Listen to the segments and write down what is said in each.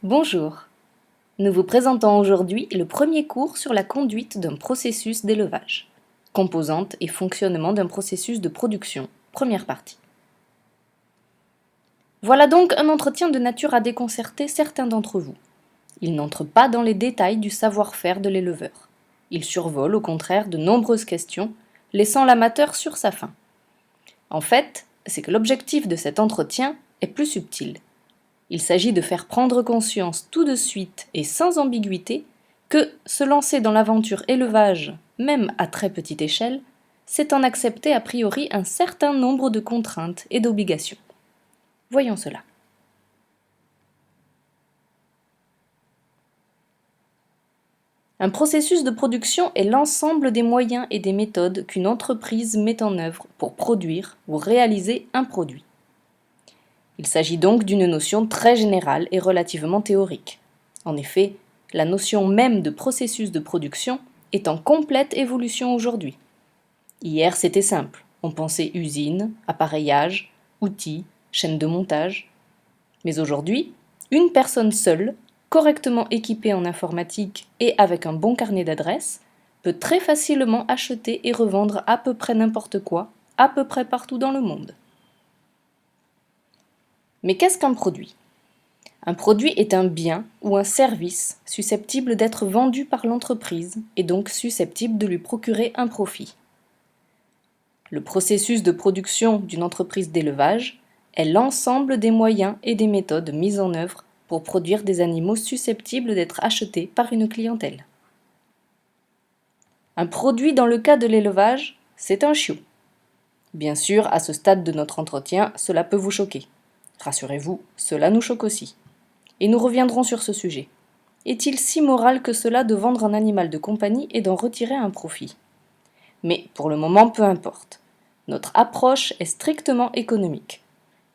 Bonjour, nous vous présentons aujourd'hui le premier cours sur la conduite d'un processus d'élevage, composantes et fonctionnement d'un processus de production, première partie. Voilà donc un entretien de nature à déconcerter certains d'entre vous. Il n'entre pas dans les détails du savoir-faire de l'éleveur. Il survole au contraire de nombreuses questions, laissant l'amateur sur sa faim. En fait, c'est que l'objectif de cet entretien est plus subtil. Il s'agit de faire prendre conscience tout de suite et sans ambiguïté que se lancer dans l'aventure élevage, même à très petite échelle, c'est en accepter a priori un certain nombre de contraintes et d'obligations. Voyons cela. Un processus de production est l'ensemble des moyens et des méthodes qu'une entreprise met en œuvre pour produire ou réaliser un produit. Il s'agit donc d'une notion très générale et relativement théorique. En effet, la notion même de processus de production est en complète évolution aujourd'hui. Hier, c'était simple. On pensait usine, appareillage, outils, chaîne de montage. Mais aujourd'hui, une personne seule, correctement équipée en informatique et avec un bon carnet d'adresses, peut très facilement acheter et revendre à peu près n'importe quoi, à peu près partout dans le monde. Mais qu'est-ce qu'un produit ? Un produit est un bien ou un service susceptible d'être vendu par l'entreprise et donc susceptible de lui procurer un profit. Le processus de production d'une entreprise d'élevage est l'ensemble des moyens et des méthodes mises en œuvre pour produire des animaux susceptibles d'être achetés par une clientèle. Un produit dans le cas de l'élevage, c'est un chiot. Bien sûr, à ce stade de notre entretien, cela peut vous choquer. Rassurez-vous, cela nous choque aussi. Et nous reviendrons sur ce sujet. Est-il si moral que cela de vendre un animal de compagnie et d'en retirer un profit ? Mais pour le moment, peu importe. Notre approche est strictement économique.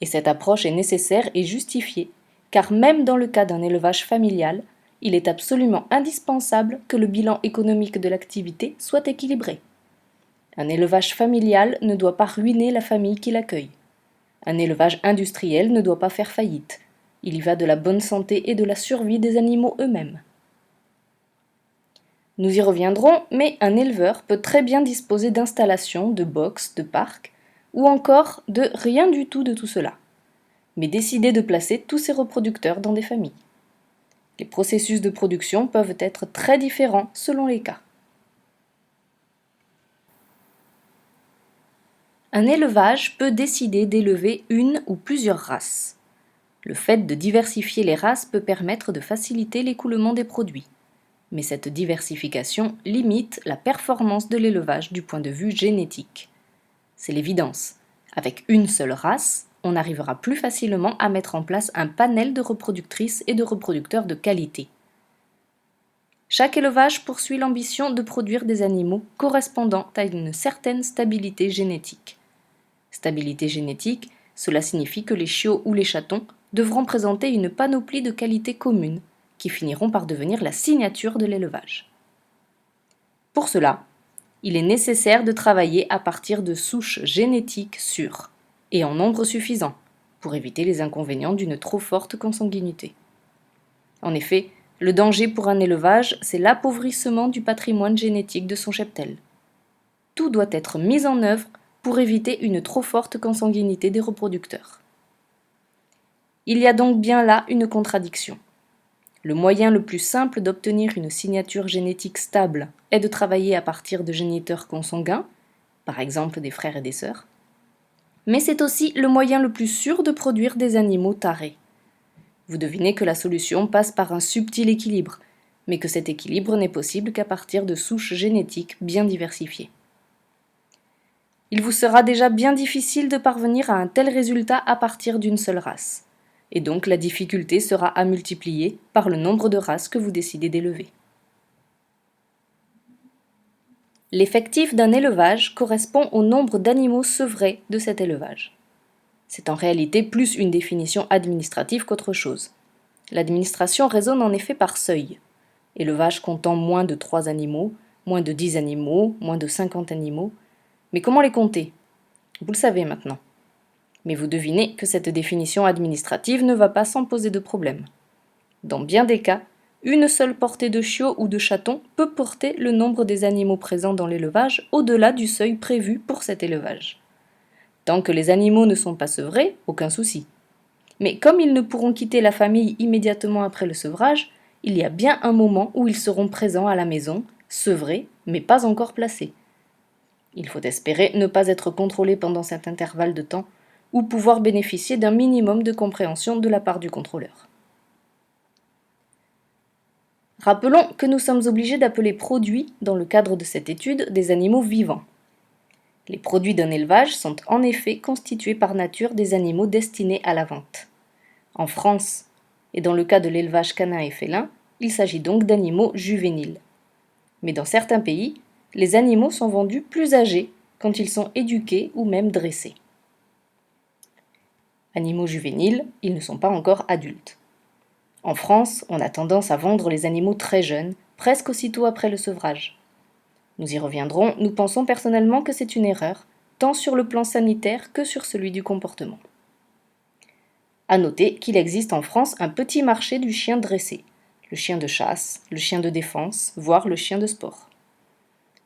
Et cette approche est nécessaire et justifiée, car même dans le cas d'un élevage familial, il est absolument indispensable que le bilan économique de l'activité soit équilibré. Un élevage familial ne doit pas ruiner la famille qui l'accueille. Un élevage industriel ne doit pas faire faillite. Il y va de la bonne santé et de la survie des animaux eux-mêmes. Nous y reviendrons, mais un éleveur peut très bien disposer d'installations, de box, de parcs, ou encore de rien du tout de tout cela, mais décider de placer tous ses reproducteurs dans des familles. Les processus de production peuvent être très différents selon les cas. Un élevage peut décider d'élever une ou plusieurs races. Le fait de diversifier les races peut permettre de faciliter l'écoulement des produits. Mais cette diversification limite la performance de l'élevage du point de vue génétique. C'est l'évidence. Avec une seule race, on arrivera plus facilement à mettre en place un panel de reproductrices et de reproducteurs de qualité. Chaque élevage poursuit l'ambition de produire des animaux correspondant à une certaine stabilité génétique. Stabilité génétique, cela signifie que les chiots ou les chatons devront présenter une panoplie de qualités communes qui finiront par devenir la signature de l'élevage. Pour cela, il est nécessaire de travailler à partir de souches génétiques sûres et en nombre suffisant pour éviter les inconvénients d'une trop forte consanguinité. En effet, le danger pour un élevage, c'est l'appauvrissement du patrimoine génétique de son cheptel. Tout doit être mis en œuvre pour éviter une trop forte consanguinité des reproducteurs. Il y a donc bien là une contradiction. Le moyen le plus simple d'obtenir une signature génétique stable est de travailler à partir de géniteurs consanguins, par exemple des frères et des sœurs. Mais c'est aussi le moyen le plus sûr de produire des animaux tarés. Vous devinez que la solution passe par un subtil équilibre, mais que cet équilibre n'est possible qu'à partir de souches génétiques bien diversifiées. Il vous sera déjà bien difficile de parvenir à un tel résultat à partir d'une seule race. Et donc la difficulté sera à multiplier par le nombre de races que vous décidez d'élever. L'effectif d'un élevage correspond au nombre d'animaux sevrés de cet élevage. C'est en réalité plus une définition administrative qu'autre chose. L'administration raisonne en effet par seuil. Élevage comptant moins de 3 animaux, moins de 10 animaux, moins de 50 animaux. Mais comment les compter ? Vous le savez maintenant. Mais vous devinez que cette définition administrative ne va pas sans poser de problème. Dans bien des cas, une seule portée de chiots ou de chatons peut porter le nombre des animaux présents dans l'élevage au-delà du seuil prévu pour cet élevage. Tant que les animaux ne sont pas sevrés, aucun souci. Mais comme ils ne pourront quitter la famille immédiatement après le sevrage, il y a bien un moment où ils seront présents à la maison, sevrés, mais pas encore placés. Il faut espérer ne pas être contrôlé pendant cet intervalle de temps ou pouvoir bénéficier d'un minimum de compréhension de la part du contrôleur. Rappelons que nous sommes obligés d'appeler produits, dans le cadre de cette étude, des animaux vivants. Les produits d'un élevage sont en effet constitués par nature des animaux destinés à la vente. En France, et dans le cas de l'élevage canin et félin, il s'agit donc d'animaux juvéniles. Mais dans certains pays, les animaux sont vendus plus âgés, quand ils sont éduqués ou même dressés. Animaux juvéniles, ils ne sont pas encore adultes. En France, on a tendance à vendre les animaux très jeunes, presque aussitôt après le sevrage. Nous y reviendrons, nous pensons personnellement que c'est une erreur, tant sur le plan sanitaire que sur celui du comportement. À noter qu'il existe en France un petit marché du chien dressé, le chien de chasse, le chien de défense, voire le chien de sport.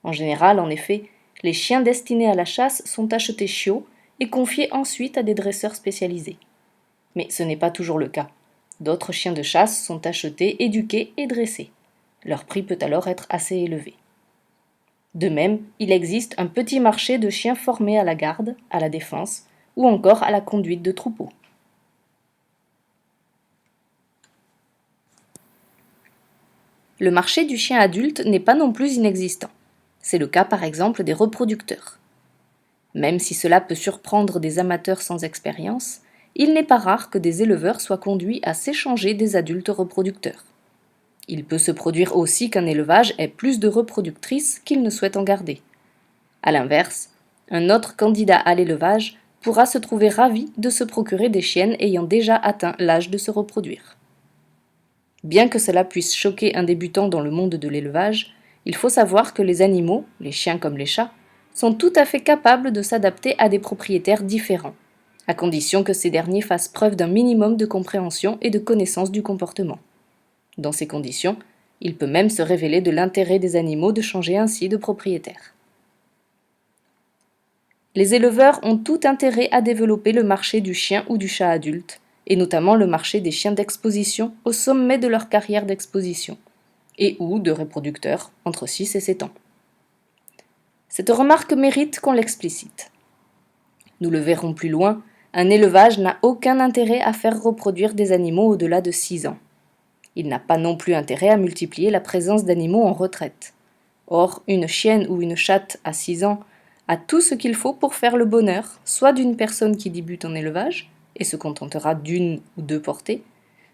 En général, en effet, les chiens destinés à la chasse sont achetés chiots et confiés ensuite à des dresseurs spécialisés. Mais ce n'est pas toujours le cas. D'autres chiens de chasse sont achetés, éduqués et dressés. Leur prix peut alors être assez élevé. De même, il existe un petit marché de chiens formés à la garde, à la défense ou encore à la conduite de troupeaux. Le marché du chien adulte n'est pas non plus inexistant. C'est le cas par exemple des reproducteurs. Même si cela peut surprendre des amateurs sans expérience, il n'est pas rare que des éleveurs soient conduits à s'échanger des adultes reproducteurs. Il peut se produire aussi qu'un élevage ait plus de reproductrices qu'il ne souhaite en garder. A l'inverse, un autre candidat à l'élevage pourra se trouver ravi de se procurer des chiennes ayant déjà atteint l'âge de se reproduire. Bien que cela puisse choquer un débutant dans le monde de l'élevage, il faut savoir que les animaux, les chiens comme les chats, sont tout à fait capables de s'adapter à des propriétaires différents, à condition que ces derniers fassent preuve d'un minimum de compréhension et de connaissance du comportement. Dans ces conditions, il peut même se révéler de l'intérêt des animaux de changer ainsi de propriétaire. Les éleveurs ont tout intérêt à développer le marché du chien ou du chat adulte, et notamment le marché des chiens d'exposition au sommet de leur carrière d'exposition, et ou de reproducteurs entre 6 et 7 ans. Cette remarque mérite qu'on l'explicite. Nous le verrons plus loin, un élevage n'a aucun intérêt à faire reproduire des animaux au-delà de 6 ans. Il n'a pas non plus intérêt à multiplier la présence d'animaux en retraite. Or, une chienne ou une chatte à 6 ans a tout ce qu'il faut pour faire le bonheur, soit d'une personne qui débute en élevage, et se contentera d'une ou deux portées,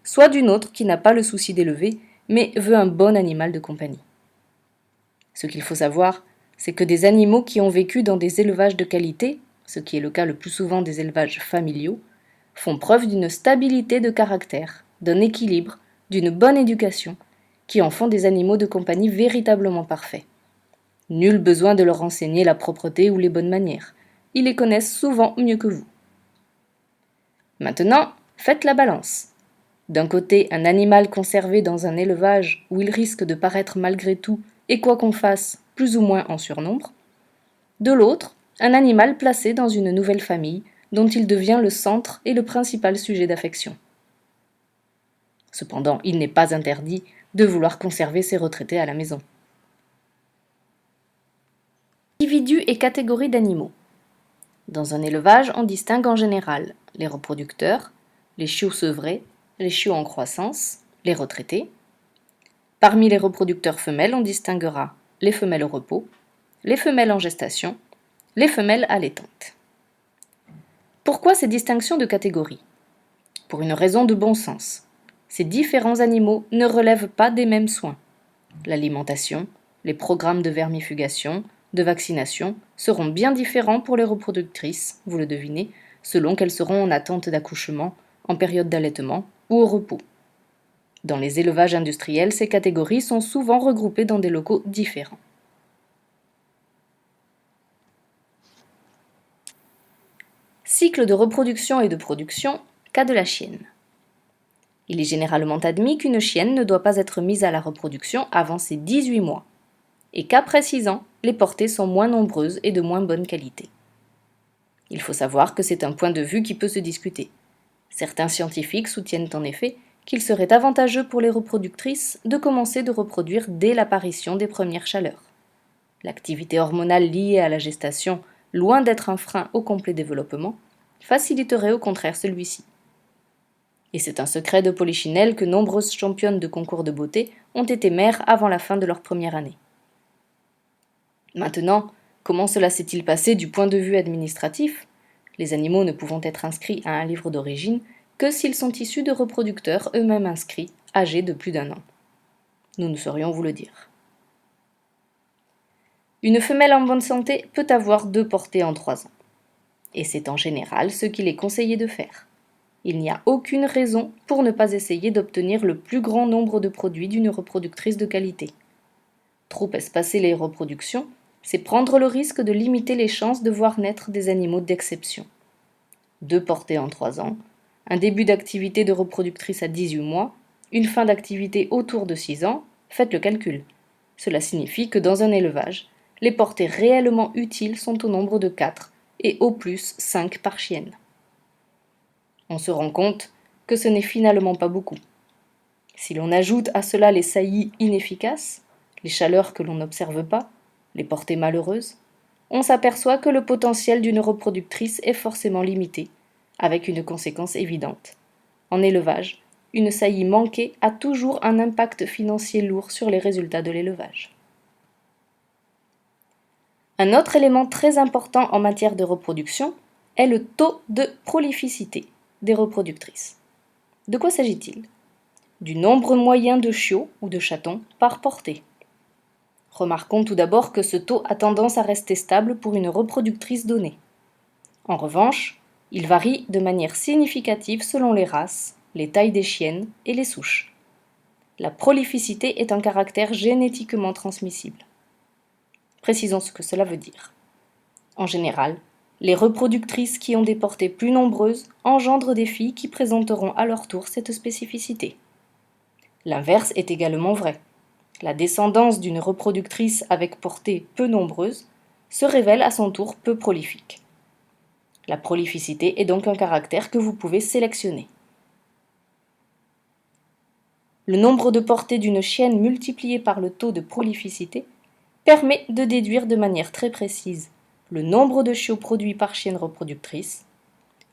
soit d'une autre qui n'a pas le souci d'élever, mais veut un bon animal de compagnie. Ce qu'il faut savoir, c'est que des animaux qui ont vécu dans des élevages de qualité, ce qui est le cas le plus souvent des élevages familiaux, font preuve d'une stabilité de caractère, d'un équilibre, d'une bonne éducation, qui en font des animaux de compagnie véritablement parfaits. Nul besoin de leur enseigner la propreté ou les bonnes manières. Ils les connaissent souvent mieux que vous. Maintenant, faites la balance. D'un côté, un animal conservé dans un élevage où il risque de paraître malgré tout, et quoi qu'on fasse, plus ou moins en surnombre. De l'autre, un animal placé dans une nouvelle famille dont il devient le centre et le principal sujet d'affection. Cependant, il n'est pas interdit de vouloir conserver ses retraités à la maison. Individus et catégories d'animaux. Dans un élevage, on distingue en général les reproducteurs, les chiots sevrés, les chiots en croissance, les retraités. Parmi les reproducteurs femelles, on distinguera les femelles au repos, les femelles en gestation, les femelles allaitantes. Pourquoi ces distinctions de catégories? Pour une raison de bon sens. Ces différents animaux ne relèvent pas des mêmes soins. L'alimentation, les programmes de vermifugation, de vaccination seront bien différents pour les reproductrices, vous le devinez, selon qu'elles seront en attente d'accouchement, en période d'allaitement ou au repos. Dans les élevages industriels, ces catégories sont souvent regroupées dans des locaux différents. Cycle de reproduction et de production, cas de la chienne. Il est généralement admis qu'une chienne ne doit pas être mise à la reproduction avant ses 18 mois, et qu'après 6 ans, les portées sont moins nombreuses et de moins bonne qualité. Il faut savoir que c'est un point de vue qui peut se discuter. Certains scientifiques soutiennent en effet qu'il serait avantageux pour les reproductrices de commencer de reproduire dès l'apparition des premières chaleurs. L'activité hormonale liée à la gestation, loin d'être un frein au complet développement, faciliterait au contraire celui-ci. Et c'est un secret de polichinelle que nombreuses championnes de concours de beauté ont été mères avant la fin de leur première année. Maintenant, comment cela s'est-il passé du point de vue administratif ? Les animaux ne pouvant être inscrits à un livre d'origine que s'ils sont issus de reproducteurs eux-mêmes inscrits, âgés de plus d'1 an. Nous ne saurions vous le dire. Une femelle en bonne santé peut avoir 2 portées en 3 ans. Et c'est en général ce qu'il est conseillé de faire. Il n'y a aucune raison pour ne pas essayer d'obtenir le plus grand nombre de produits d'une reproductrice de qualité. Trop espacer les reproductions, c'est prendre le risque de limiter les chances de voir naître des animaux d'exception. 2 portées en 3 ans, un début d'activité de reproductrice à 18 mois, une fin d'activité autour de 6 ans, faites le calcul. Cela signifie que dans un élevage, les portées réellement utiles sont au nombre de 4 et au plus 5 par chienne. On se rend compte que ce n'est finalement pas beaucoup. Si l'on ajoute à cela les saillies inefficaces, les chaleurs que l'on n'observe pas, les portées malheureuses, on s'aperçoit que le potentiel d'une reproductrice est forcément limité, avec une conséquence évidente. En élevage, une saillie manquée a toujours un impact financier lourd sur les résultats de l'élevage. Un autre élément très important en matière de reproduction est le taux de prolificité des reproductrices. De quoi s'agit-il ? Du nombre moyen de chiots ou de chatons par portée. Remarquons tout d'abord que ce taux a tendance à rester stable pour une reproductrice donnée. En revanche, il varie de manière significative selon les races, les tailles des chiennes et les souches. La prolificité est un caractère génétiquement transmissible. Précisons ce que cela veut dire. En général, les reproductrices qui ont des portées plus nombreuses engendrent des filles qui présenteront à leur tour cette spécificité. L'inverse est également vrai. La descendance d'une reproductrice avec portée peu nombreuse se révèle à son tour peu prolifique. La prolificité est donc un caractère que vous pouvez sélectionner. Le nombre de portées d'une chienne multiplié par le taux de prolificité permet de déduire de manière très précise le nombre de chiots produits par chienne reproductrice,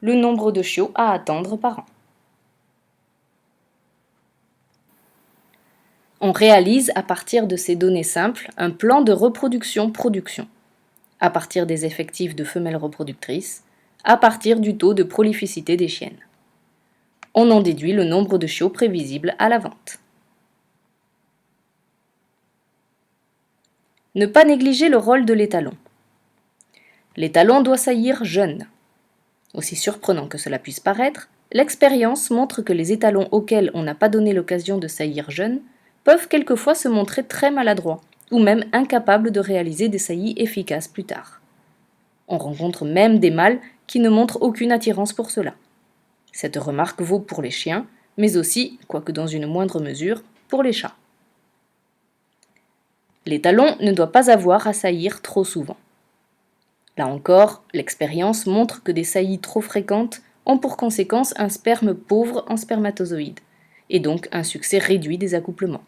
le nombre de chiots à attendre par an. On réalise à partir de ces données simples un plan de reproduction-production, à partir des effectifs de femelles reproductrices, à partir du taux de prolificité des chiennes. On en déduit le nombre de chiots prévisibles à la vente. Ne pas négliger le rôle de l'étalon. L'étalon doit saillir jeune. Aussi surprenant que cela puisse paraître, l'expérience montre que les étalons auxquels on n'a pas donné l'occasion de saillir jeunes peuvent quelquefois se montrer très maladroits, ou même incapables de réaliser des saillies efficaces plus tard. On rencontre même des mâles qui ne montrent aucune attirance pour cela. Cette remarque vaut pour les chiens, mais aussi, quoique dans une moindre mesure, pour les chats. L'étalon ne doit pas avoir à saillir trop souvent. Là encore, l'expérience montre que des saillies trop fréquentes ont pour conséquence un sperme pauvre en spermatozoïdes, et donc un succès réduit des accouplements.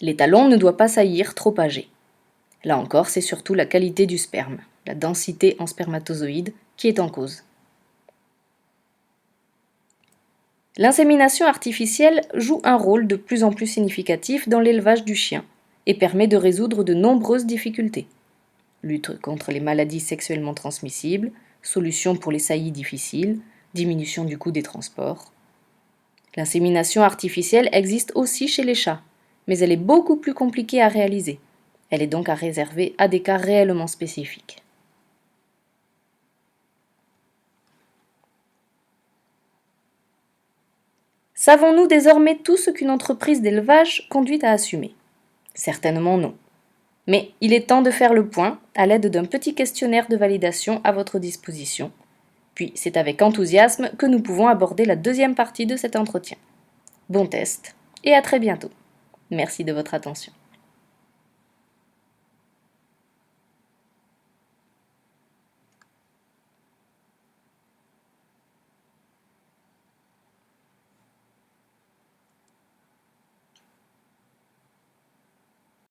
L'étalon ne doit pas saillir trop âgé. Là encore, c'est surtout la qualité du sperme, la densité en spermatozoïdes, qui est en cause. L'insémination artificielle joue un rôle de plus en plus significatif dans l'élevage du chien et permet de résoudre de nombreuses difficultés. Lutte contre les maladies sexuellement transmissibles, solution pour les saillies difficiles, diminution du coût des transports. L'insémination artificielle existe aussi chez les chats, mais elle est beaucoup plus compliquée à réaliser. Elle est donc à réserver à des cas réellement spécifiques. Savons-nous désormais tout ce qu'une entreprise d'élevage conduit à assumer ? Certainement non. Mais il est temps de faire le point à l'aide d'un petit questionnaire de validation à votre disposition Puis c'est avec enthousiasme que nous pouvons aborder la deuxième partie de cet entretien. Bon test et à très bientôt. Merci de votre attention.